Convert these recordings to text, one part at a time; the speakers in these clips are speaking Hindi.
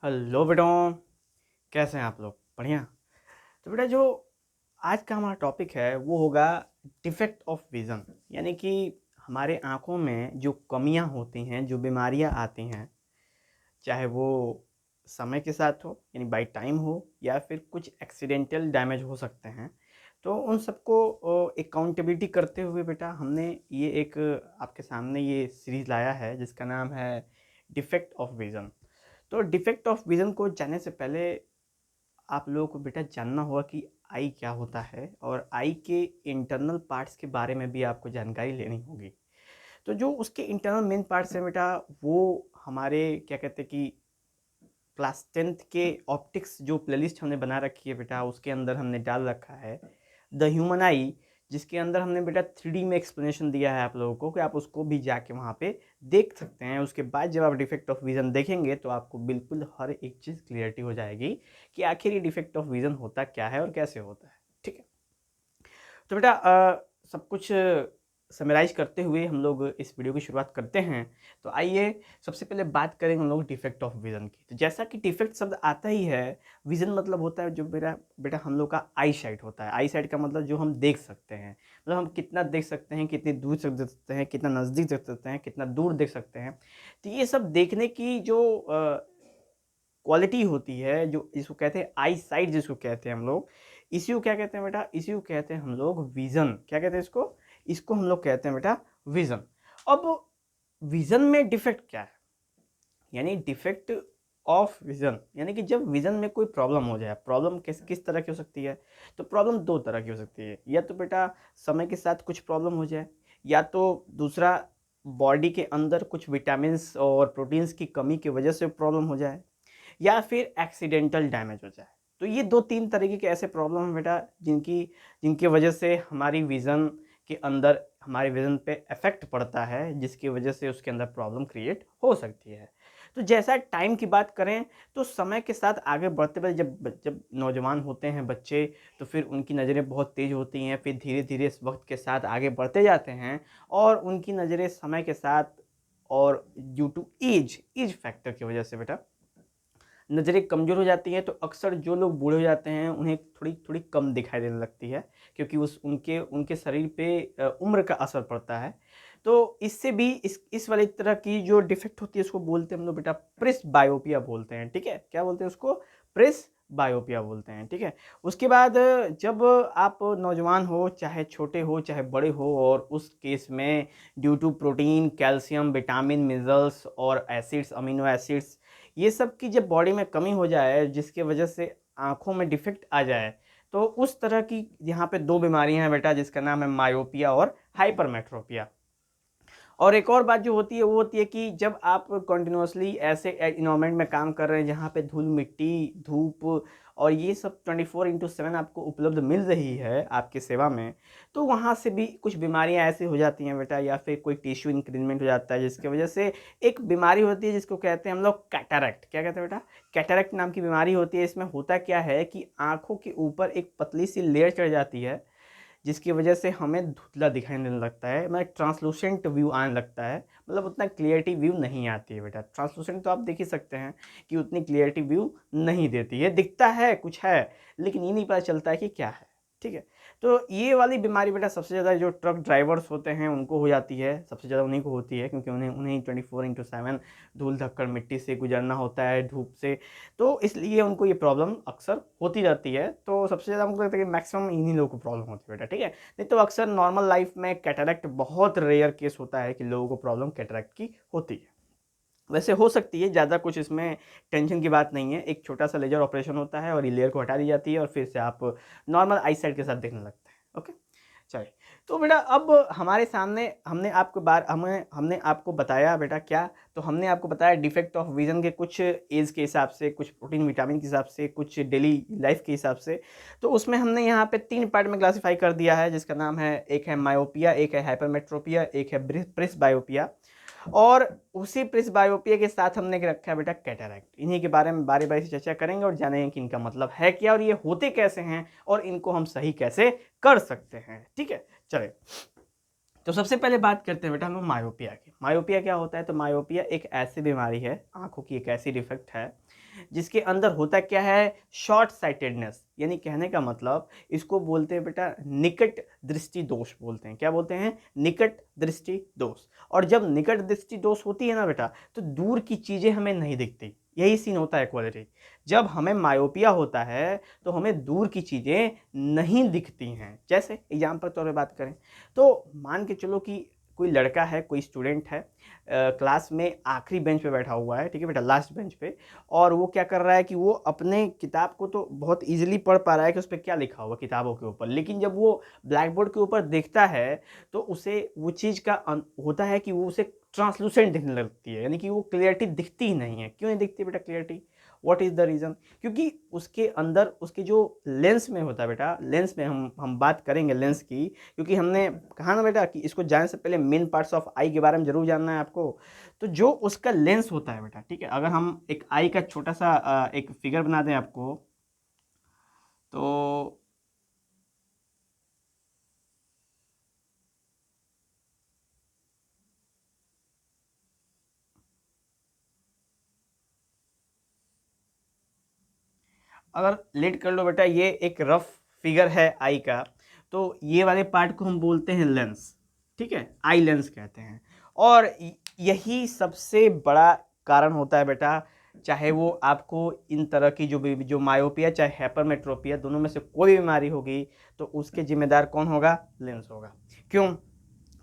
हेलो बेटों, कैसे हैं आप लोग? बढ़िया। तो बेटा जो आज का हमारा टॉपिक है वो होगा डिफेक्ट ऑफ विज़न। यानी कि हमारे आँखों में जो कमियाँ होती हैं, जो बीमारियाँ आती हैं, चाहे वो समय के साथ हो यानी बाय टाइम हो या फिर कुछ एक्सीडेंटल डैमेज हो सकते हैं। तो उन सबको अकाउंटेबिलिटी करते हुए बेटा हमने ये एक आपके सामने ये सीरीज़ लाया है जिसका नाम है डिफेक्ट ऑफ विज़न। तो डिफेक्ट ऑफ विज़न को जानने से पहले आप लोगों को बेटा जानना होगा कि आई क्या होता है और आई के इंटरनल पार्ट्स के बारे में भी आपको जानकारी लेनी होगी। तो जो उसके इंटरनल मेन पार्ट्स हैं बेटा, वो हमारे क्या कहते हैं कि क्लास 10th के ऑप्टिक्स जो प्लेलिस्ट हमने बना रखी है बेटा, उसके अंदर हमने डाल रखा है द ह्यूमन आई, जिसके अंदर हमने बेटा 3D में एक्सप्लेनेशन दिया है आप लोगों को कि आप उसको भी जाके वहाँ पे देख सकते हैं। उसके बाद जब आप डिफेक्ट ऑफ विज़न देखेंगे तो आपको बिल्कुल हर एक चीज़ क्लियरिटी हो जाएगी कि आखिर ये डिफेक्ट ऑफ विज़न होता क्या है और कैसे होता है। ठीक है। तो बेटा सब कुछ समराइज करते हुए हम लोग इस वीडियो की शुरुआत करते हैं। तो आइए सबसे पहले बात करेंगे हम लोग डिफेक्ट ऑफ विज़न की। तो जैसा कि डिफेक्ट शब्द आता ही है, विज़न मतलब होता है जो मेरा बेटा हम लोग का आई साइट होता है। आई साइट का मतलब जो हम देख सकते हैं, मतलब हम कितना देख सकते हैं, कितनी दूर तक देख सकते हैं, कितना नज़दीक देख सकते हैं, कितना दूर देख सकते हैं। तो ये सब देखने की जो क्वालिटी होती है, जो जिसको कहते हैं आई साइट, जिसको कहते हैं हम लोग, इसी को क्या कहते हैं बेटा? इसी को कहते हैं हम लोग विज़न। क्या कहते हैं इसको? इसको हम लोग कहते हैं बेटा विज़न। अब विज़न में डिफेक्ट क्या है? यानी डिफेक्ट ऑफ विज़न यानी कि जब विज़न में कोई प्रॉब्लम हो जाए। प्रॉब्लम किस किस तरह की हो सकती है? तो प्रॉब्लम दो तरह की हो सकती है। या तो बेटा समय के साथ कुछ प्रॉब्लम हो जाए, या तो दूसरा बॉडी के अंदर कुछ विटामिन्स और प्रोटीन्स की कमी की वजह से प्रॉब्लम हो जाए, या फिर एक्सीडेंटल डैमेज हो जाए। तो ये 2-3 तरीके के ऐसे प्रॉब्लम हैं बेटा जिनकी जिनकी वजह से हमारी विज़न के अंदर हमारे विज़न पे इफ़ेक्ट पड़ता है, जिसकी वजह से उसके अंदर प्रॉब्लम क्रिएट हो सकती है। तो जैसा टाइम की बात करें, तो समय के साथ आगे बढ़ते-बढ़ते जब नौजवान होते हैं बच्चे, तो फिर उनकी नज़रें बहुत तेज़ होती हैं, फिर धीरे-धीरे इस वक़्त के साथ आगे बढ़ते जाते हैं और उनकी नज़रें समय के साथ और ड्यू टू ऐज फैक्टर की वजह से बेटा नज़रें कमज़ोर हो जाती हैं। तो अक्सर जो लोग बूढ़े हो जाते हैं उन्हें थोड़ी थोड़ी कम दिखाई देने लगती है, क्योंकि उस उनके उनके शरीर पे उम्र का असर पड़ता है। तो इससे भी इस वाली तरह की जो डिफेक्ट होती है उसको बोलते हैं हम लोग बेटा प्रेसबायोपिया बोलते हैं। ठीक है, क्या बोलते हैं उसको? प्रेसबायोपिया बोलते हैं। ठीक है। उसके बाद जब आप नौजवान हो, चाहे छोटे हो चाहे बड़े हो, और उस केस में due to protein, calcium, vitamin, minerals और एसिड्स, अमीनो एसिड्स, ये सब की जब बॉडी में कमी हो जाए, जिसके वजह से आँखों में डिफेक्ट आ जाए, तो उस तरह की यहाँ पे 2 बीमारियाँ हैं बेटा, जिसका नाम है मायोपिया और हाइपरमेट्रोपिया। और एक और बात जो होती है वो होती है कि जब आप कंटिन्यूअसली ऐसे एनवायरनमेंट में काम कर रहे हैं जहाँ पे धूल मिट्टी, धूप और ये सब 24/7 आपको उपलब्ध मिल रही है आपकी सेवा में, तो वहाँ से भी कुछ बीमारियाँ ऐसी हो जाती हैं बेटा, या फिर कोई टिश्यू इंक्रीजमेंट हो जाता है, जिसकी वजह से एक बीमारी होती है जिसको कहते हैं हम लोग कैटरैक्ट। क्या कहते हैं बेटा? कैटरैक्ट नाम की बीमारी होती है। इसमें होता क्या है कि आँखों के ऊपर एक पतली सी लेयर चढ़ जाती है, जिसकी वजह से हमें धुंधला दिखाई देने लगता है, मतलब ट्रांसलूसेंट व्यू आने लगता है। मतलब उतना क्लियरिटी व्यू नहीं आती है बेटा। ट्रांसलूसेंट तो आप देख ही सकते हैं कि उतनी क्लियरिटी व्यू नहीं देती है, दिखता है कुछ है लेकिन ये नहीं पता चलता है कि क्या है। ठीक है। तो ये वाली बीमारी बेटा सबसे ज़्यादा जो ट्रक ड्राइवर्स होते हैं उनको हो जाती है, सबसे ज़्यादा उन्हीं को होती है, क्योंकि उन्हें उन्हें 24/7 धूल धक्कड़ मिट्टी से गुजरना होता है, धूप से। तो इसलिए उनको ये प्रॉब्लम अक्सर होती रहती है। तो सबसे ज़्यादा मुझको लगता है कि मैक्सिमम इन्हीं लोगों को प्रॉब्लम होती है बेटा। ठीक है। नहीं तो अक्सर नॉर्मल लाइफ में कैटरैक्ट बहुत रेयर केस होता है कि लोगों को प्रॉब्लम कैटरैक्ट की होती है। वैसे हो सकती है, ज़्यादा कुछ इसमें टेंशन की बात नहीं है। एक छोटा सा लेजर ऑपरेशन होता है और ये लेयर को हटा दी जाती है और फिर से आप नॉर्मल आई साइट के साथ देखने लगते हैं। ओके, चलिए। तो बेटा अब हमारे सामने हमने हमने आपको बताया बेटा क्या? तो हमने आपको बताया डिफेक्ट ऑफ विज़न के कुछ एज के हिसाब से, कुछ प्रोटीन विटामिन के हिसाब से, कुछ डेली लाइफ के हिसाब से। तो उसमें हमने यहाँ पे 3 पार्ट में क्लासिफाई कर दिया है, जिसका नाम है, एक है मायोपिया, एक है हाइपरमेट्रोपिया, एक है प्रेसबायोपिया। और उसी प्रेसबायोपिया के साथ हमने रखा है बेटा कैटरैक्ट। इन्हीं के बारे में बारी-बारी से चर्चा करेंगे और जानेंगे कि इनका मतलब है क्या और ये होते कैसे हैं और इनको हम सही कैसे कर सकते हैं। ठीक है? चलिए। तो सबसे पहले बात करते हैं बेटा हम लोग मायोपिया की। मायोपिया क्या होता है? तो मायोपिया एक ऐसी बीमारी है, आंखों की एक ऐसी डिफेक्ट है जिसके अंदर होता क्या है, शॉर्ट साइटेडनेस। यानी कहने का मतलब इसको बोलते हैं बेटा निकट दृष्टि दोष बोलते हैं। क्या बोलते हैं? निकट दृष्टि दोष। और जब निकट दृष्टि दोष होती है ना बेटा, तो दूर की चीजें हमें नहीं दिखती। यही सीन होता है क्वालिटी। जब हमें मायोपिया होता है तो हमें दूर की चीजें नहीं दिखती हैं। जैसे एग्जाम्पल तौर पर बात करें तो मान के चलो कि कोई लड़का है, कोई स्टूडेंट है, क्लास में आखिरी बेंच पे बैठा हुआ है, ठीक है बेटा, लास्ट बेंच पे। और वो क्या कर रहा है कि वो अपने किताब को तो बहुत इजीली पढ़ पा रहा है कि उस पर क्या लिखा हुआ किताबों के ऊपर, लेकिन जब वो ब्लैक बोर्ड के ऊपर देखता है तो उसे वो चीज़ का होता है कि वो उसे ट्रांसलूसेंट दिखने लगती है, यानी कि वो क्लियरिटी दिखती ही नहीं है। क्यों नहीं दिखती बेटा clarity? What is the reason? क्योंकि उसके अंदर उसके जो लेंस में होता है बेटा, लेंस में हम बात करेंगे लेंस की, क्योंकि हमने कहा ना बेटा कि इसको जानने से पहले मेन पार्ट्स ऑफ आई के बारे में जरूर जानना है आपको। तो जो उसका लेंस होता है बेटा, ठीक है, अगर हम एक आई का छोटा सा एक फिगर बना दें आपको, तो अगर लेट कर लो बेटा, ये एक रफ फिगर है आई का, तो ये वाले पार्ट को हम बोलते हैं लेंस, ठीक है, आई लेंस कहते हैं। और यही सबसे बड़ा कारण होता है बेटा, चाहे वो आपको इन तरह की जो मायोपिया चाहे हाइपरमेट्रोपिया, दोनों में से कोई बीमारी होगी तो उसके जिम्मेदार कौन होगा? लेंस होगा। क्यों?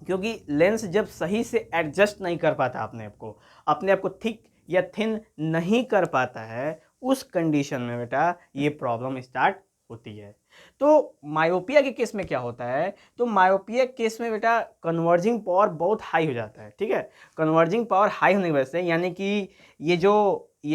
क्योंकि लेंस जब सही से एडजस्ट नहीं कर पाता अपने आप को थिक या थिन नहीं कर पाता है, उस कंडीशन में बेटा ये प्रॉब्लम स्टार्ट होती है। तो मायोपिया के केस में क्या होता है? तो मायोपिया केस में बेटा कन्वर्जिंग पावर बहुत हाई हो जाता है, ठीक है। कन्वर्जिंग पावर हाई होने की वजह से, यानी कि ये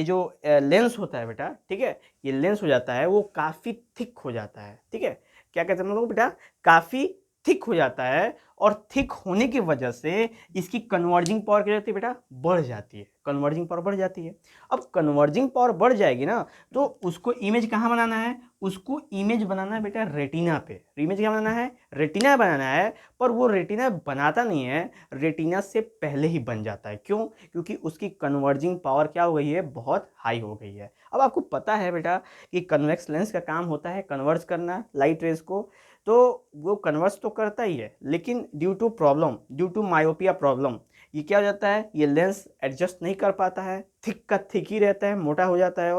जो लेंस होता है बेटा, ठीक है, ये लेंस हो जाता है वो काफ़ी थिक हो जाता है, ठीक है। क्या कहते हैं हम लोग बेटा? काफ़ी थिक हो जाता है। और थिक होने की वजह से इसकी कन्वर्जिंग पावर क्या जाती है बेटा? बढ़ जाती है। कन्वर्जिंग पावर बढ़ जाती है। अब कन्वर्जिंग पावर बढ़ जाएगी ना, तो उसको इमेज कहाँ बनाना है? उसको इमेज बनाना है बेटा रेटिना पे। इमेज क्या बनाना है? रेटिना बनाना है। पर वो रेटिना बनाता नहीं है, रेटिना से पहले ही बन जाता है। क्यों? क्योंकि उसकी कन्वर्जिंग पावर क्या हो गई है? बहुत हाई हो गई है। अब आपको पता है बेटा कि कन्वेक्स लेंस का काम होता है कन्वर्स करना लाइट रेज को, तो वो कन्वर्स तो करता ही है, लेकिन ड्यू टू मायोपिया प्रॉब्लम, ये क्या हो जाता है? ये लेंस एडजस्ट नहीं कर पाता है, थिक का थिक ही रहता है, मोटा हो जाता है।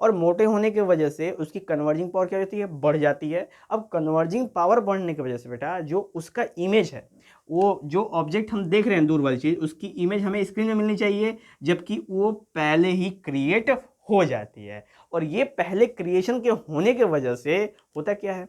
और मोटे होने की वजह से उसकी कन्वर्जिंग पावर क्या होती है? बढ़ जाती है। अब कन्वर्जिंग पावर बढ़ने की वजह से बेटा जो उसका इमेज है, वो जो ऑब्जेक्ट हम देख रहे हैं दूर वाली चीज़, उसकी इमेज हमें स्क्रीन में मिलनी चाहिए, जबकि वो पहले ही क्रिएट हो जाती है। और ये पहले क्रिएशन के होने की वजह से होता क्या है?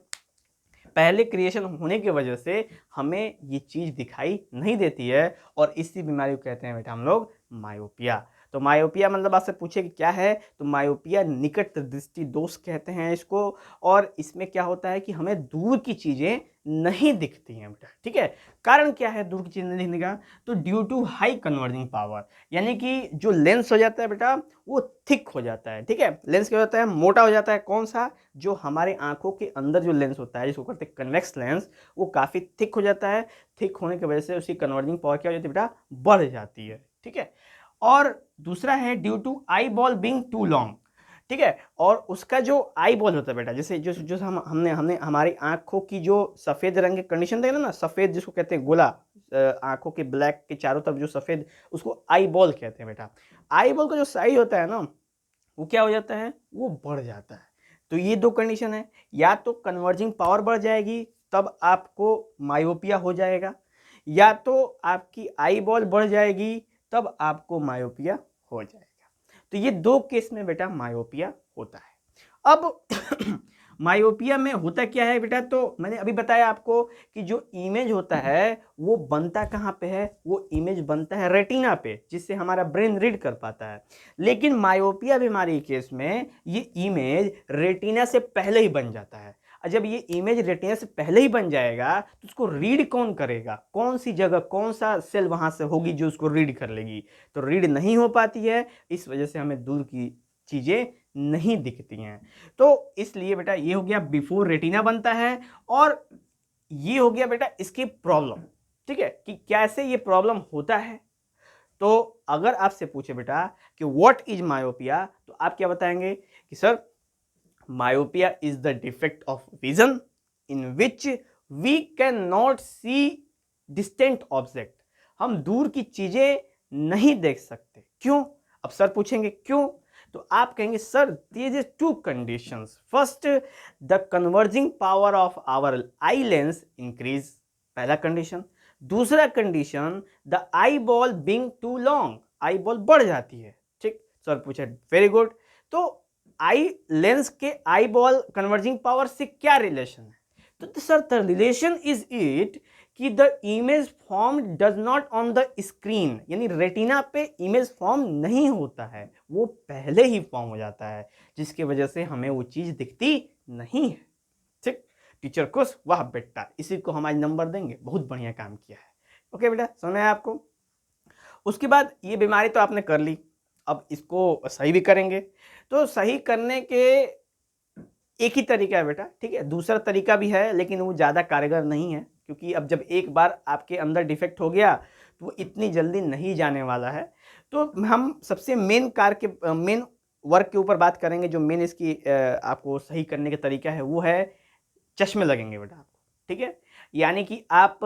पहले क्रिएशन होने की वजह से हमें ये चीज़ दिखाई नहीं देती है, और इसी बीमारी को कहते हैं बेटा हम लोग मायोपिया। तो मायोपिया मतलब आपसे पूछे कि क्या है, तो मायोपिया निकट दृष्टि दोष कहते हैं इसको। और इसमें क्या होता है कि हमें दूर की चीज़ें नहीं दिखती हैं बेटा, ठीक है। कारण क्या है दूर की चीज़ें नहीं दिखने का? तो due to high converging power, यानी कि जो लेंस हो जाता है बेटा वो थिक हो जाता है, ठीक है। लेंस क्या होता है? मोटा हो जाता है। कौन सा? जो हमारे आंखों के अंदर जो लेंस होता है जिसको कहते हैं कन्वेक्स लेंस, वो काफ़ी थिक हो जाता है। थिक होने की वजह से उसकी कन्वर्जिंग पावर क्या हो जाती है बेटा? बढ़ जाती है, ठीक है। और दूसरा है due to eye ball being too long, ठीक है। और उसका जो आई बॉल होता है बेटा, जैसे जो जो हमने हमने हमारी आंखों की जो सफ़ेद रंग की कंडीशन देखे ना, सफ़ेद जिसको कहते हैं गोला, आंखों के ब्लैक के चारों तरफ जो सफ़ेद, उसको आई बॉल कहते हैं बेटा। आई बॉल का जो साइज होता है ना, वो क्या हो जाता है? वो बढ़ जाता है। तो ये दो कंडीशन है, या तो कन्वर्जिंग पावर बढ़ जाएगी तब आपको मायोपिया हो जाएगा, या तो आपकी आई बॉल बढ़ जाएगी तब आपको मायोपिया हो जाएगा। तो ये दो केस में बेटा मायोपिया होता है। अब मायोपिया में होता क्या है बेटा? तो मैंने अभी बताया आपको कि जो इमेज होता है वो बनता कहाँ पे है? वो इमेज बनता है रेटिना पे, जिससे हमारा ब्रेन रीड कर पाता है। लेकिन मायोपिया बीमारी केस में ये इमेज रेटिना से पहले ही बन जाता है। और जब ये इमेज रेटिना से पहले ही बन जाएगा तो उसको रीड कौन करेगा? कौन सी जगह, कौन सा सेल वहां से होगी जो उसको रीड कर लेगी? तो रीड नहीं हो पाती है, इस वजह से हमें दूर की चीजें नहीं दिखती हैं। तो इसलिए बेटा ये हो गया बिफोर रेटिना बनता है, और ये हो गया बेटा इसकी प्रॉब्लम, ठीक है, कि कैसे ये प्रॉब्लम होता है। तो अगर आपसे पूछे बेटा कि व्हाट इज मायोपिया, तो आप क्या बताएंगे कि sir myopia is the defect of vision in which we can not see distant object. हम दूर की चीजें नहीं देख सकते। क्यों? अब सर पूछेंगे क्यों, तो आप कहेंगे sir there is two conditions. First, the converging power of our eye lens increase, पहला कंडीशन। दूसरा condition, the eye ball being too long, eye ball बढ़ जाती है। ठीक, सर पूछे वेरी गुड। तो आई लेंस के आई बॉल कन्वर्जिंग पावर से क्या रिलेशन है? तो sir the relation is it कि the image form does not on the screen, यानी रेटिना पे इमेज फॉर्म नहीं होता है, वो पहले ही फॉर्म हो जाता है, जिसकी वजह से हमें वो चीज दिखती नहीं है। ठीक, टीचर खुश, वाह बेटा, इसी को हम आज नंबर देंगे, बहुत बढ़िया काम किया है। ओके बेटा, समझ में आया आपको? उसके बाद ये बीमारी तो आपने कर ली, अब इसको सही भी करेंगे। तो सही करने के एक ही तरीका है बेटा, ठीक है, दूसरा तरीका भी है लेकिन वो ज़्यादा कारगर नहीं है, क्योंकि अब जब एक बार आपके अंदर डिफेक्ट हो गया तो वो इतनी जल्दी नहीं जाने वाला है। तो हम सबसे मेन वर्क के ऊपर बात करेंगे। जो मेन इसकी आपको सही करने का तरीका है वो है चश्मे लगेंगे बेटा आपको। ठीक है, यानी कि आप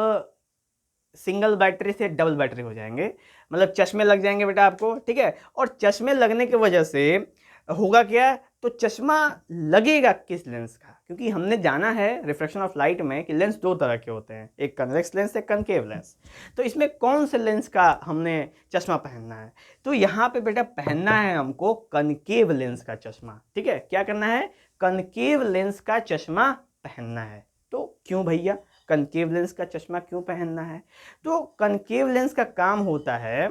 सिंगल बैटरी से डबल बैटरी हो जाएंगे, मतलब चश्मे लग जाएंगे बेटा आपको। ठीक है, और चश्मे लगने की वजह से होगा क्या, तो चश्मा लगेगा किस लेंस का, क्योंकि हमने जाना है रिफ्लेक्शन ऑफ लाइट में कि लेंस दो तरह के होते हैं, एक कन्वेक्स लेंस, एक कनकेव लेंस। तो इसमें कौन से लेंस का हमने चश्मा पहनना है, तो यहाँ पे बेटा पहनना है हमको कनकेव लेंस का चश्मा। ठीक है, क्या करना है, कनकेव लेंस का चश्मा पहनना है। तो क्यों भैया कनकेव लेंस का चश्मा क्यों पहनना है? तो कनकेव लेंस का काम होता है,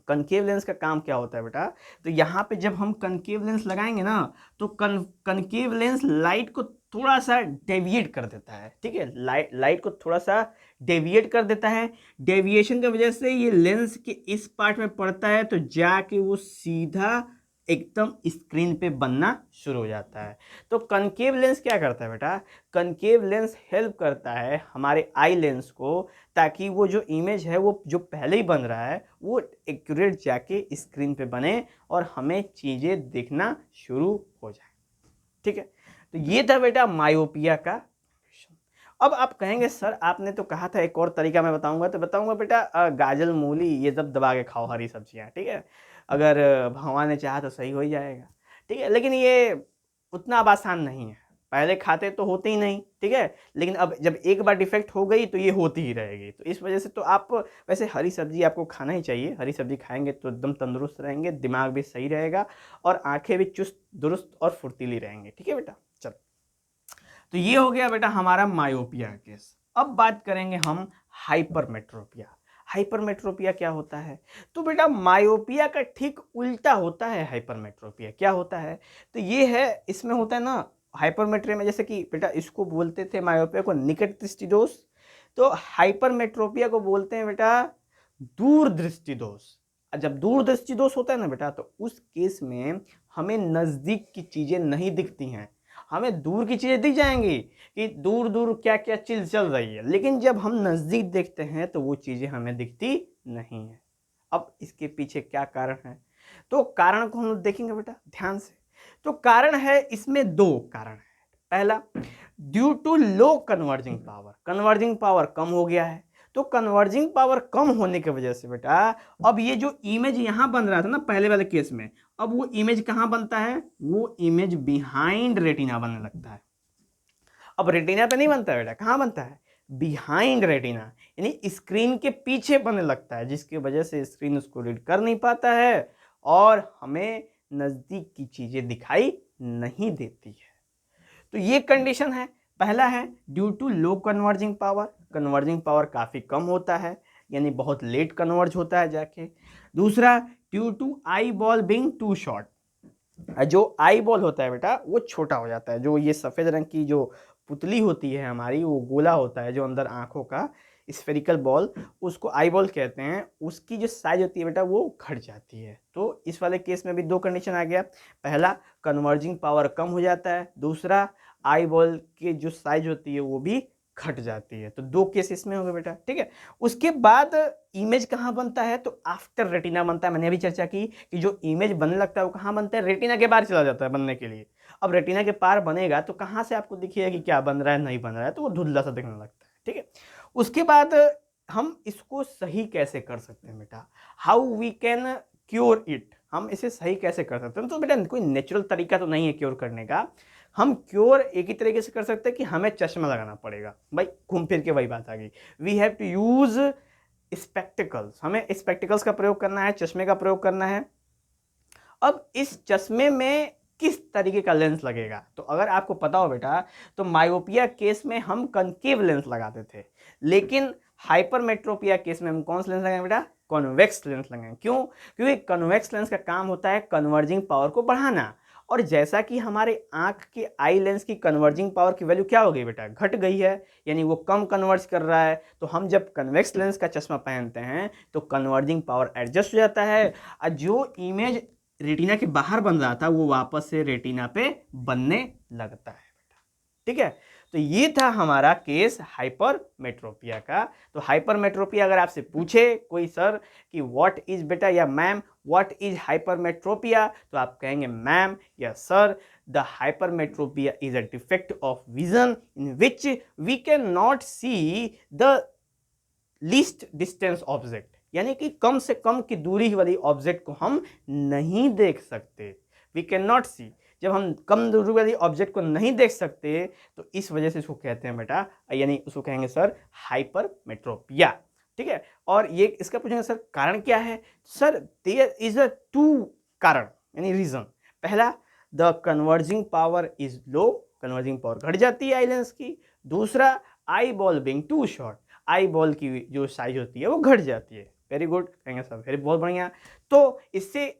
कनकेव लेंस का काम क्या होता है बेटा, तो यहाँ पे जब हम कनकेव लेंस लगाएंगे ना, तो कनकेव लेंस लाइट को थोड़ा सा डेविएट कर देता है। ठीक है, लाइट को थोड़ा सा डेविएट कर देता है। डेविएशन की वजह से ये लेंस के इस पार्ट में पड़ता है, तो जाके वो सीधा एकदम स्क्रीन पे बनना शुरू हो जाता है। तो कनकेव लेंस क्या करता है बेटा, कनकेव लेंस हेल्प करता है हमारे आई लेंस को, ताकि वो जो इमेज है वो जो पहले ही बन रहा है वो एक्यूरेट जाके स्क्रीन पे बने और हमें चीज़ें देखना शुरू हो जाए। ठीक है, तो ये था बेटा मायोपिया का। अब आप कहेंगे सर आपने तो कहा था एक और तरीका मैं बताऊंगा, तो बताऊंगा बेटा गाजर मूली ये सब दबा के खाओ, हरी सब्जियां। ठीक है, अगर भगवान ने चाहा तो सही हो ही जाएगा। ठीक है, लेकिन ये उतना अब आसान नहीं है, पहले खाते तो होते ही नहीं। ठीक है, लेकिन अब जब एक बार डिफेक्ट हो गई तो ये होती ही रहेगी। तो इस वजह से तो आप वैसे हरी सब्जी आपको खाना ही चाहिए, हरी सब्जी खाएंगे तो एकदम तंदुरुस्त रहेंगे, दिमाग भी सही रहेगा और आंखें भी चुस्त दुरुस्त और फुर्तीली रहेंगे। ठीक है बेटा, चलो, तो ये हो गया बेटा हमारा मायोपिया केस। अब बात करेंगे हम हाइपरमेट्रोपिया। हाइपरमेट्रोपिया क्या होता है, तो बेटा मायोपिया का ठीक उल्टा होता है हाइपरमेट्रोपिया। क्या होता है, तो ये है, इसमें होता है ना हाइपरमेट्रिया में, जैसे कि बेटा इसको बोलते थे मायोपिया को निकट दृष्टि दोष, तो हाइपरमेट्रोपिया को बोलते हैं बेटा दूर दृष्टि दोष। जब दूर दृष्टि दोष होता है ना बेटा, तो उस केस में हमें नजदीक की चीजें नहीं दिखती हैं, हमें दूर की चीजें दिख जाएंगी कि दूर दूर क्या क्या चीज चल रही है, लेकिन जब हम नजदीक देखते हैं तो वो चीजें हमें दिखती नहीं है। अब इसके पीछे क्या कारण है, तो कारण को हम लोग देखेंगे बेटा ध्यान से। तो कारण है, इसमें दो कारण है। पहला, due to low converging power, converging power कम हो गया है। तो कन्वर्जिंग पावर कम होने की वजह से बेटा अब ये जो इमेज यहां बन रहा था ना पहले वाले केस में, अब वो इमेज कहां बनता है, वो इमेज बिहाइंड रेटिना बनने लगता है। अब रेटिना पे नहीं बनता है बेटा, कहां बनता है, बिहाइंड रेटिना, यानी स्क्रीन के पीछे बनने लगता है, जिसकी वजह से स्क्रीन उसको रीड कर नहीं पाता है और हमें नजदीक की चीजें दिखाई नहीं देती है। तो ये कंडीशन है। पहला है due to low converging power, converging power काफ़ी कम होता है, यानी बहुत लेट कन्वर्ज होता है जाके। दूसरा, due to eye ball being too short, जो आई बॉल होता है बेटा वो छोटा हो जाता है। जो ये सफ़ेद रंग की जो पुतली होती है हमारी, वो गोला होता है जो अंदर आँखों का स्फेरिकल बॉल, उसको आई बॉल कहते हैं, उसकी जो साइज होती है बेटा वो घट जाती है। तो इस वाले केस में भी दो कंडीशन आ गया, पहला कन्वर्जिंग पावर कम हो जाता है, दूसरा आई बॉल की जो साइज होती है वो भी घट जाती है। तो दो केस इसमें हो गए बेटा, ठीक है। उसके बाद इमेज कहाँ बनता है, तो आफ्टर रेटिना बनता है। मैंने अभी चर्चा की कि जो इमेज बनने लगता है वो कहाँ बनता है, रेटिना के बाहर चला जाता है बनने के लिए। अब रेटिना के पार बनेगा तो कहाँ से आपको दिखेगा कि क्या बन रहा है नहीं बन रहा है, तो वो धुंधला सा दिखने लगता है, ठीक है। उसके बाद हम इसको सही कैसे कर सकते हैं बेटा, how we can cure it, हम इसे सही कैसे कर सकते हैं। तो बेटा कोई नेचुरल तरीका तो नहीं है क्योर करने का। हम क्योर एक ही तरीके से कर सकते हैं कि हमें चश्मा लगाना पड़ेगा। भाई घूम फिर के वही बात आ गई, we have to use spectacles, हमें स्पेक्टिकल्स का प्रयोग करना है, चश्मे का प्रयोग करना है। अब इस चश्मे में किस तरीके का लेंस लगेगा, तो अगर आपको पता हो बेटा तो मायोपिया केस में हम कनकेव लेंस लगाते थे, लेकिन हाइपरमेट्रोपिया केस में हम कौन सा लेंस लगाएंगे बेटा, कॉन्वेक्स लेंस लगाएंगे। क्यों, क्योंकि कन्वेक्स लेंस का काम होता है कन्वर्जिंग पावर को बढ़ाना, और जैसा कि हमारे आंख के आई लेंस की कन्वर्जिंग पावर की वैल्यू क्या हो गई बेटा, घट गई है, यानी वो कम कन्वर्ज कर रहा है। तो हम जब कन्वेक्स लेंस का चश्मा पहनते हैं तो कन्वर्जिंग पावर एडजस्ट हो जाता है, और जो इमेज रेटिना के बाहर बन रहा था वो वापस से रेटिना पे बनने लगता है बेटा, ठीक है। तो ये था हमारा केस हाइपरमेट्रोपिया का। तो हाइपरमेट्रोपिया अगर आपसे पूछे कोई सर कि व्हाट इज बेटा या मैम व्हाट इज हाइपरमेट्रोपिया, तो आप कहेंगे मैम या sir the hypermetropia is a defect of vision in which we can not see the least distance object, यानी कि कम से कम की दूरी वाली ऑब्जेक्ट को हम नहीं देख सकते। वी कैन नॉट सी, जब हम कम दूरी वाली ऑब्जेक्ट को नहीं देख सकते तो इस वजह से इसको कहते हैं बेटा, यानी उसको कहेंगे सर हाइपरमेट्रोपिया, ठीक है। और ये इसका पूछेंगे सर कारण क्या है, sir there is a two कारण यानी रीजन। पहला, the converging power is low, converging power घट जाती है आई लेंस की। दूसरा, eye ball being too short, eye ball की जो साइज होती है वो घट जाती है। वेरी गुड कहेंगे सर, वेरी बहुत बढ़िया। तो इससे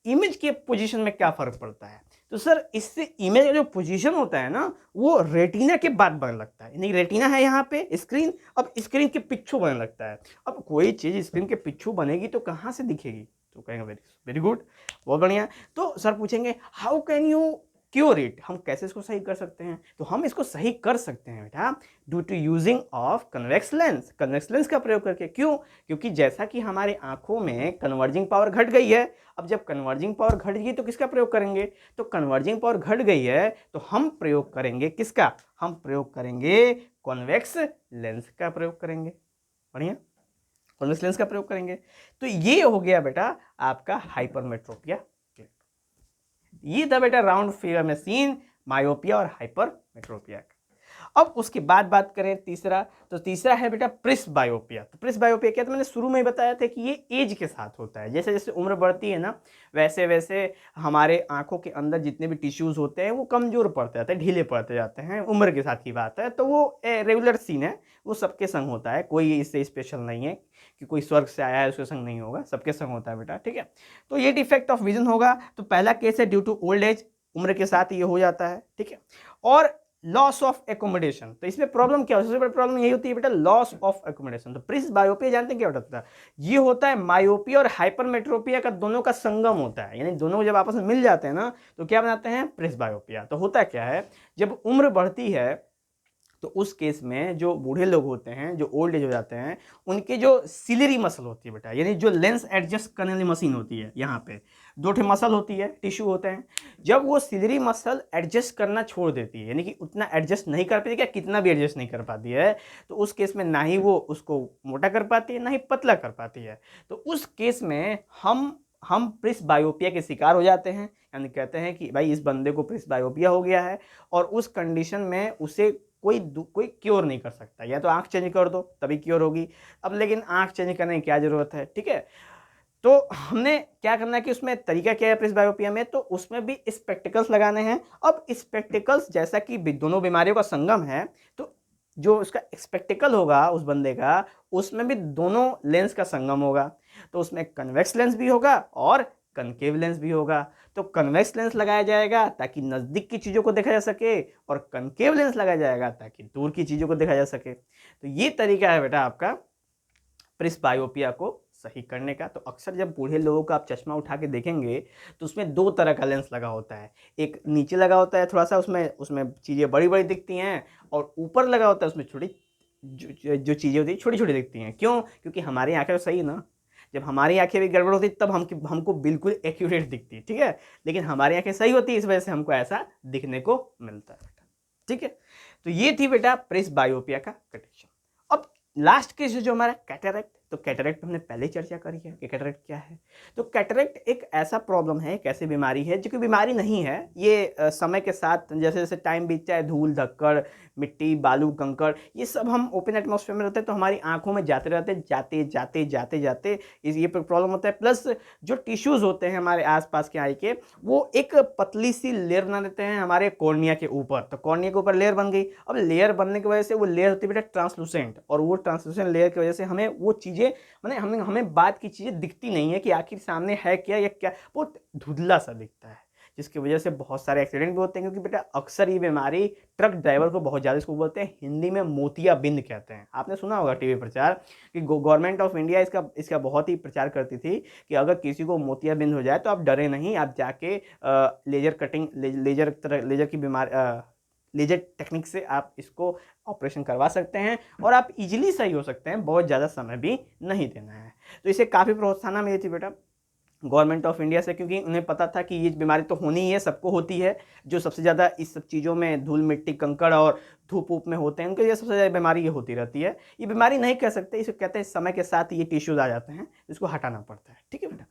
इमेज के पोजीशन में क्या फर्क पड़ता है, तो सर इससे इमेज का जो पोजीशन होता है ना वो रेटिना के बाद बनने लगता है, यानी रेटिना है यहाँ पे स्क्रीन, अब स्क्रीन के पिछू बनने लगता है। अब कोई चीज स्क्रीन के पिछू बनेगी तो कहाँ से दिखेगी, तो कहेंगे वेरी वेरी गुड बहुत बढ़िया। तो सर पूछेंगे how can you cure it, हम कैसे इसको सही कर सकते हैं, तो हम इसको सही कर सकते हैं बेटा due to using of convex lens, convex lens का प्रयोग करके। क्यों, क्योंकि जैसा कि हमारे आंखों में कन्वर्जिंग पावर घट गई है, अब जब कन्वर्जिंग पावर घट गई तो किसका प्रयोग करेंगे, तो कन्वर्जिंग पावर घट गई है तो हम प्रयोग करेंगे किसका, हम प्रयोग करेंगे कॉन्वेक्स लेंस का प्रयोग करेंगे। बढ़िया, कॉन्वेक्स लेंस का प्रयोग करेंगे। तो ये हो गया बेटा आपका हाइपरमेट्रोपिया। ये था बेटा राउंड फिगर में सीन मायोपिया और हाइपरमेट्रोपिया का। अब उसके बाद बात करें तीसरा, तो तीसरा है बेटा प्रिस्बायोपिया। तो प्रिस्बायोपिया क्या, तो मैंने शुरू में ही बताया था कि ये एज के साथ होता है, जैसे जैसे उम्र बढ़ती है ना वैसे वैसे हमारे आंखों के अंदर जितने भी टिश्यूज होते हैं वो कमजोर पड़ते जाते हैं, ढीले पड़ते जाते हैं, उम्र के साथ की बात है। तो वो रेगुलर सीन है, वो सबके संग होता है, कोई इससे स्पेशल नहीं है कि कोई स्वर्ग से आया है उसके संग नहीं होगा, सबके संग होता है बेटा, ठीक है। तो ये डिफेक्ट ऑफ विजन होगा। तो पहला केस है ड्यू टू ओल्ड एज, उम्र के साथ ये हो जाता है, ठीक है। और लॉस ऑफ एकोमोडेशन, तो इसमें प्रॉब्लम क्या होती है, सबसे बड़ी प्रॉब्लम यही होती है बेटा लॉस ऑफ एकोमोडेशन। तो प्रिस्बायोपिया जानते हैं क्या होता है, ये होता है मायोपिया और हाइपरमेट्रोपिया का दोनों का संगम होता है, यानी दोनों जब आपस में मिल जाते हैं ना तो क्या बनाते हैं प्रिस्बायोपिया। तो होता क्या है, जब उम्र बढ़ती है तो उस केस में जो बूढ़े लोग होते हैं, जो ओल्ड एज हो जाते हैं, उनके जो सिलरी मसल होती है बेटा, यानी जो लेंस एडजस्ट करने वाली मशीन होती है, यहाँ पे दो ठे मसल होती है, टिश्यू होते हैं, जब वो सिलरी मसल एडजस्ट करना छोड़ देती है, यानी कि उतना एडजस्ट नहीं कर पाती, क्या कितना भी एडजस्ट नहीं कर पाती है, तो उस केस में ना ही वो उसको मोटा कर पाती है ना ही पतला कर पाती है। तो उस केस में हम प्रिस्बायोपिया के शिकार हो जाते हैं, यानी कहते हैं कि भाई इस बंदे को प्रिस्बायोपिया हो गया है, और उस कंडीशन में उसे कोई क्योर नहीं कर सकता, या तो आंख चेंज कर दो तभी क्योर होगी। अब लेकिन आंख चेंज करने की क्या जरूरत है, ठीक है। तो हमने क्या करना है कि उसमें तरीका क्या है प्रिस्बायोपिया में, तो उसमें भी स्पेक्टिकल्स लगाने हैं। अब स्पेक्टिकल्स जैसा कि दोनों बीमारियों का संगम है, तो जो उसका स्पेक्टिकल होगा उस बंदे का, उसमें भी दोनों लेंस का संगम होगा। तो उसमें कन्वेक्स लेंस भी होगा और कनकेव लेंस भी होगा। तो कन्वेक्स लेंस लगाया जाएगा ताकि नज़दीक की चीज़ों को देखा जा सके, और कनकेव लेंस लगाया जाएगा ताकि दूर की चीज़ों को देखा जा सके। तो ये तरीका है बेटा आपका प्रिस्बायोपिया को सही करने का। तो अक्सर जब बूढ़े लोगों का आप चश्मा उठा के देखेंगे तो उसमें 2 तरह का लेंस लगा होता है। एक नीचे लगा होता है थोड़ा-सा, उसमें उसमें चीज़ें बड़ी-बड़ी दिखती हैं, और ऊपर लगा होता है उसमें छोटी जो चीज़ें होती हैं छोटी-छोटी दिखती हैं। क्यों? क्योंकि हमारी आँखें तो सही है ना। जब हमारी आँखें भी गड़बड़ होती तब हमको बिल्कुल एक्यूरेट दिखती है, ठीक है? लेकिन हमारी आँखें सही होती है, इस वजह से हमको ऐसा दिखने को मिलता है बेटा, ठीक है? तो ये थी बेटा प्रेसबायोपिया का कंडीशन। अब लास्ट केस जो हमारा कैटरेक्ट, तो कैटरेक्ट हमने पहले ही चर्चा करी है कि कैटरेक्ट क्या है। तो कैटरेक्ट एक ऐसा प्रॉब्लम है, एक ऐसी बीमारी है जो कि बीमारी नहीं है। ये समय के साथ जैसे जैसे टाइम बीतता है, धूल धक्कड़, मिट्टी, बालू, कंकड़, ये सब हम ओपन एटमॉस्फेयर में रहते हैं तो हमारी आंखों में जाते रहते हैं, जाते जाते जाते जाते ये प्रॉब्लम होता है। प्लस जो टिश्यूज़ होते हैं हमारे आसपास के आई के, वो एक पतली सी लेयर बना देते हैं हमारे कॉर्निया के ऊपर। तो कॉर्निया के ऊपर लेयर बन गई। अब लेयर बनने की वजह से वो लेयर होती है बेटा ट्रांसलूसेंट, और वो ट्रांसलूसेंट लेयर की वजह से हमें वो चीज़ें, माने हमें बाद की चीज़ें दिखती नहीं है कि आखिर सामने है क्या या क्या, वो धुंधला सा दिखता है, जिसकी वजह से बहुत सारे एक्सीडेंट भी होते हैं। क्योंकि बेटा अक्सर ये बीमारी ट्रक ड्राइवर को बहुत ज़्यादा, इसको बोलते हैं हिंदी में मोतियाबिंद कहते हैं। आपने सुना होगा टीवी प्रचार कि गवर्नमेंट ऑफ इंडिया इसका बहुत ही प्रचार करती थी कि अगर किसी को मोतियाबिंद हो जाए तो आप डरे नहीं, आप जाके लेजर कटिंग, लेजर की बीमारी, लेजर टेक्निक से आप इसको ऑपरेशन करवा सकते हैं और आप इजीली सही हो सकते हैं, बहुत ज़्यादा समय भी नहीं देना है। तो इसे काफ़ी प्रोत्साहन मिली थी बेटा गवर्नमेंट ऑफ इंडिया से, क्योंकि उन्हें पता था कि ये बीमारी तो होनी ही है, सबको होती है। जो सबसे ज़्यादा इस सब चीज़ों में धूल मिट्टी कंकड़ और धूप ऊप में होते हैं, उनके लिए सबसे ज़्यादा बीमारी ये होती रहती है। ये बीमारी नहीं कह सकते, इसे कहते हैं समय के साथ ये टिश्यूज आ जाते हैं, इसको हटाना पड़ता है, ठीक है बेटा।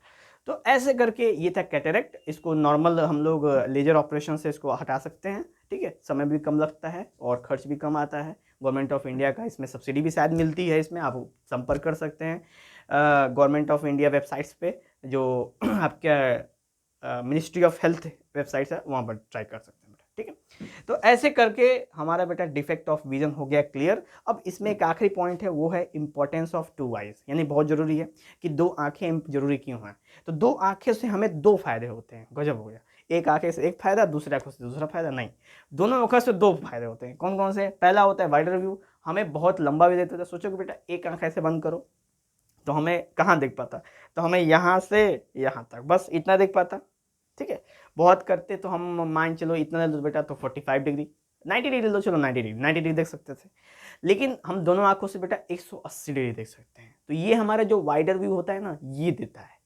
तो ऐसे करके ये था कैटरेक्ट। इसको नॉर्मल हम लोग लेजर ऑपरेशन से इसको हटा सकते हैं, ठीक है। समय भी कम लगता है और खर्च भी कम आता है। गवर्नमेंट ऑफ इंडिया का इसमें सब्सिडी भी शायद मिलती है, इसमें आप संपर्क कर सकते हैं गवर्नमेंट ऑफ इंडिया वेबसाइट्स पे, जो आपका मिनिस्ट्री ऑफ हेल्थ वेबसाइट्स है, वहाँ पर ट्राई कर सकते हैं बेटा, ठीक है। तो ऐसे करके हमारा बेटा डिफेक्ट ऑफ विजन हो गया क्लियर। अब इसमें एक आखिरी पॉइंट है, वो है इंपॉर्टेंस ऑफ 2 आइज, यानी बहुत जरूरी है कि 2 आंखें जरूरी क्यों हैं। तो 2 आंखें से हमें 2 फायदे होते हैं। गजब हो गया, एक आंखें से एक फायदा, दूसरी आंखों से दूसरा फायदा नहीं, दोनों आंखों से 2 फायदे होते हैं। कौन कौन से? पहला होता है वाइडर व्यू, हमें बहुत लंबा भी देते थे। सोचो कि बेटा एक आंख ऐसे बंद करो तो हमें कहाँ दिख पाता, तो हमें यहाँ से यहाँ तक बस इतना दिख पाता, ठीक है। बहुत करते तो हम मान चलो इतना ले लो बेटा तो 45 डिग्री, 90 डिग्री लो, चलो 90 डिग्री देख सकते थे। लेकिन हम दोनों आंखों से बेटा 180 डिग्री देख सकते हैं। तो ये हमारा जो वाइडर व्यू होता है ना, ये देता है।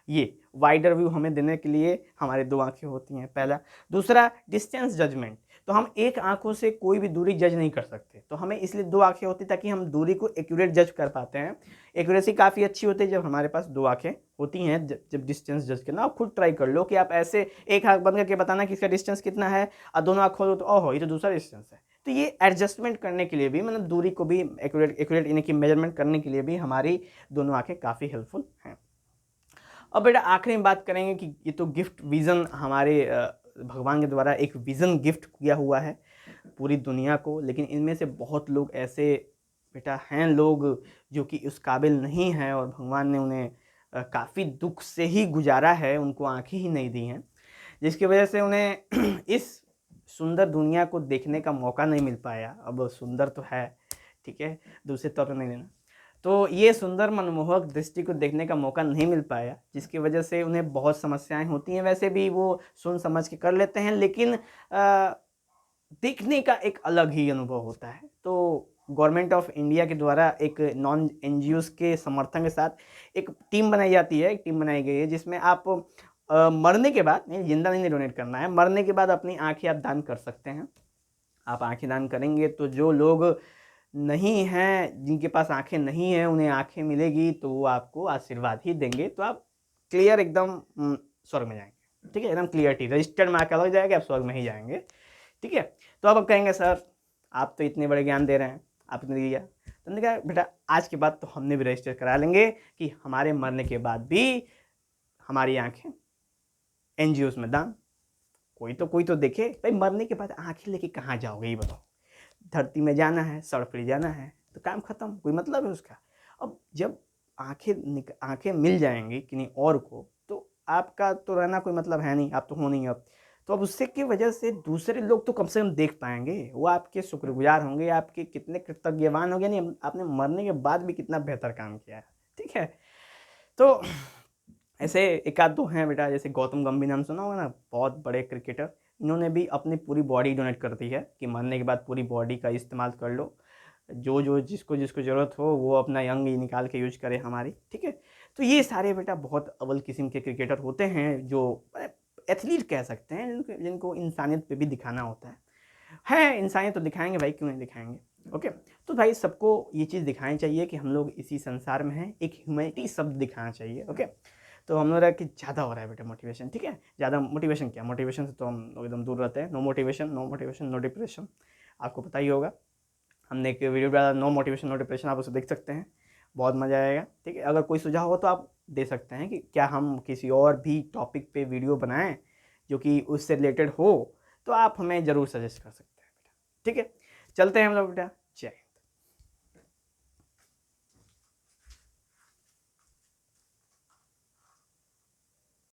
ये वाइडर व्यू हमें देने के लिए हमारे 2 आंखें होती हैं, पहला। दूसरा डिस्टेंस जजमेंट, तो हम एक आंखों से कोई भी दूरी जज नहीं कर सकते, तो हमें इसलिए 2 आंखें होती ताकि हम दूरी को एक्यूरेट जज कर पाते हैं। एक्यूरेसी काफ़ी अच्छी होती है जब हमारे पास 2 आंखें होती हैं, जब डिस्टेंस जज करना। आप खुद ट्राई कर लो कि आप ऐसे एक आंख बंद करके बताना कि इसका डिस्टेंस कितना है, और दोनों आंख खोलो तो ओहो ये तो दूसरा डिस्टेंस है। तो ये एडजस्टमेंट करने के लिए भी, मतलब दूरी को भी एक्यूरेट यानी कि मेजरमेंट करने के लिए भी हमारी दोनों आंखें काफ़ी हेल्पफुल हैं। अब बेटा आखिरी में बात करेंगे कि ये तो गिफ्ट विज़न हमारे भगवान के द्वारा एक विज़न गिफ्ट किया हुआ है पूरी दुनिया को, लेकिन इनमें से बहुत लोग ऐसे बेटा हैं लोग जो कि उस काबिल नहीं हैं, और भगवान ने उन्हें काफ़ी दुख से ही गुजारा है, उनको आंखें ही नहीं दी हैं, जिसकी वजह से उन्हें इस सुंदर दुनिया को देखने का मौका नहीं मिल पाया। अब सुंदर तो है, ठीक है, दूसरे तौर पर नहीं लेना। तो ये सुंदर मनमोहक दृष्टि को देखने का मौका नहीं मिल पाया, जिसकी वजह से उन्हें बहुत समस्याएं होती हैं। वैसे भी वो सुन समझ के कर लेते हैं, लेकिन देखने का एक अलग ही अनुभव होता है। तो गवर्नमेंट ऑफ इंडिया के द्वारा एक नॉन एनजीओज़ के समर्थन के साथ एक टीम बनाई जाती है, एक टीम बनाई गई है जिसमें आप मरने के बाद, नहीं जिंदा नहीं डोनेट करना है, मरने के बाद अपनी आंखें आप दान कर सकते हैं। आप आंखें दान करेंगे तो जो लोग नहीं हैं, जिनके पास आंखें नहीं हैं, उन्हें आंखें मिलेगी तो वो आपको आशीर्वाद ही देंगे। तो आप क्लियर एकदम स्वर्ग में जाएंगे, ठीक है, एकदम क्लियरिटी रजिस्टर्ड में आकर लग जाएगा, आप स्वर्ग में ही जाएंगे, ठीक है। तो अब कहेंगे सर आप तो इतने बड़े ज्ञान दे रहे हैं, आपने दिया। तो हमने कहा बेटा आज के बाद तो हमने भी रजिस्टर करा लेंगे कि हमारे मरने के बाद भी हमारी आंखें एनजीओ में दान। कोई तो देखे भाई, मरने के बाद आंखें लेके कहाँ जाओगे ये बताओ। धरती में जाना है, सड़क पर जाना है, तो काम खत्म, कोई मतलब है उसका। अब जब आंखें मिल जाएंगी किन्हीं और को, तो आपका तो रहना कोई मतलब है नहीं, आप तो हो नहीं अब। तो अब उससे की वजह से दूसरे लोग तो कम से कम देख पाएंगे, वो आपके शुक्रगुजार होंगे, आपके कितने कृतज्ञवान होंगे, नहीं आपने मरने के बाद भी कितना बेहतर काम किया है, ठीक है। तो ऐसे एक आध दो हैं बेटा, जैसे गौतम गंभीर नाम सुना होगा ना, बहुत बड़े क्रिकेटर। इन्होंने भी अपनी पूरी बॉडी डोनेट कर दी है कि मरने के बाद पूरी बॉडी का इस्तेमाल कर लो, जो जो जिसको जिसको ज़रूरत हो वो अपना यंग निकाल के यूज करे हमारी, ठीक है। तो ये सारे बेटा बहुत अव्वल किस्म के क्रिकेटर होते हैं, जो एथलीट कह सकते हैं, जिनको इंसानियत पे भी दिखाना होता है इंसानियत तो दिखाएंगे भाई, क्यों नहीं दिखाएंगे। ओके, तो भाई सबको ये चीज़ दिखानी चाहिए कि हम लोग इसी संसार में हैं, एक ह्यूमैनिटी शब्द दिखाना चाहिए। ओके, तो हम लोग कि ज़्यादा हो रहा है बेटा मोटिवेशन, ठीक है। ज़्यादा मोटिवेशन क्या, मोटिवेशन से तो हम लोग एकदम दूर रहते हैं। नो मोटिवेशन नो डिप्रेशन, आपको पता ही होगा। हमने एक वीडियो बनाया नो मोटिवेशन नो डिप्रेशन, आप उसे देख सकते हैं, बहुत मज़ा आएगा, ठीक है। अगर कोई सुझाव हो तो आप दे सकते हैं कि क्या हम किसी और भी टॉपिक पे वीडियो बनाएं जो कि उससे रिलेटेड हो, तो आप हमें ज़रूर सजेस्ट कर सकते हैं बेटा, ठीक है। चलते हैं हम लोग बेटा,